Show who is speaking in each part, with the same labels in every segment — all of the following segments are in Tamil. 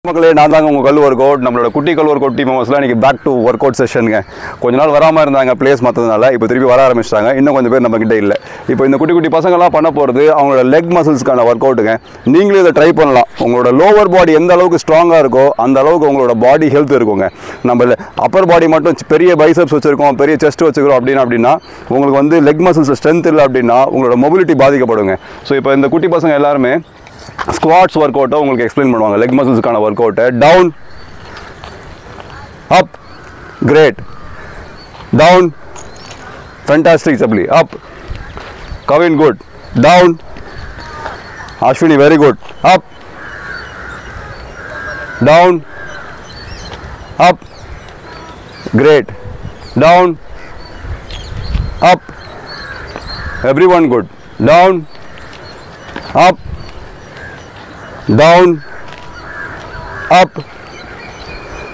Speaker 1: மக்களே நான் தாங்க உங்கள் கல் ஒர்க் அவுட் நம்மளோட குட்டி கல் ஒர்க் அவுட் டீம் மெம்பர்ஸ்லாம் இன்றைக்கி பேக் டு ஒர்க் அவுட் செஷனுங்க. கொஞ்ச நாள் வராமல் இருந்தாங்க பிளேஸ் மாற்றதுனால இப்போ திருப்பி வர ஆரம்பிச்சிட்டாங்க. இன்னும் கொஞ்சம் பேர் நம்மக்கிட்ட இல்லை. இப்போ இந்த குட்டி குட்டி பசங்கள்லாம் பண்ண போகிறது அவங்களோட லெக் மசில்ஸ்க்கான ஒர்க் அவுட்டுங்க. நீங்களும் இதை ட்ரை பண்ணலாம். உங்களோட லோவர் பாடி எந்த அளவுக்கு ஸ்ட்ராங்காக இருக்கோ அந்த அளவுக்கு உங்களோட பாடி ஹெல்த் இருக்குங்க. நம்ம அப்பர் பாடி மட்டும் பெரிய பைசப்ஸ் வச்சுருக்கோம், பெரிய செஸ்ட் வச்சுக்கிறோம் அப்படின்னா உங்களுக்கு வந்து லெக் மசில்ஸ் ஸ்ட்ரென்த் இல்லை அப்படின்னா உங்களோட மொபிலிட்டி பாதிக்கப்படுங்க. ஸோ இப்போ இந்த குட்டி பசங்க எல்லாருமே ஸ்குவாட்ஸ் ஒர்க் அவுட்டை உங்களுக்கு எக்ஸ்பிளைன் பண்ணுவாங்க. லெக் மசில்ஸ்க்கான ஒர்க் அவுட்டை down up great down fantastic சப்ளி up Kavin good down Ashwini very good up down up great down up everyone good down up down up.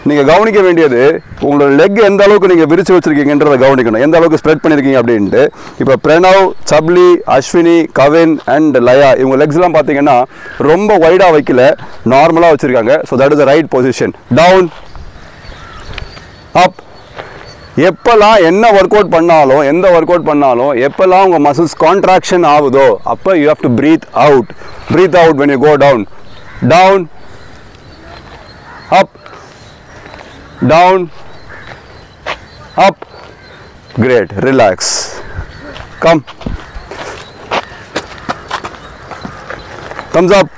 Speaker 1: நீங்கள் கவனிக்க வேண்டியது உங்களோட லெக் எந்த அளவுக்கு நீங்கள் விரிச்சு வச்சுருக்கீங்கன்றதை கவனிக்கணும், எந்த அளவுக்கு ஸ்ப்ரெட் பண்ணியிருக்கீங்க அப்படின்ட்டு. இப்போ பிரணவ், சப்லி, அஸ்வினி, கவின் அண்ட் லயா இவங்க லெக்ஸ்லாம் பார்த்தீங்கன்னா ரொம்ப வைடாக வைக்கல, நார்மலாக வச்சுருக்காங்க. So that is the right position. Down up. எப்போல்லாம் என்ன ஒர்க் அவுட் பண்ணாலும் எந்த ஒர்க் அவுட் பண்ணாலும் எப்போல்லாம் உங்கள் மசில்ஸ் கான்ட்ராக்ஷன் ஆகுதோ அப்போ you have to breath out when you go down. Down up down up. Great. Relax. Come. Thumbs up.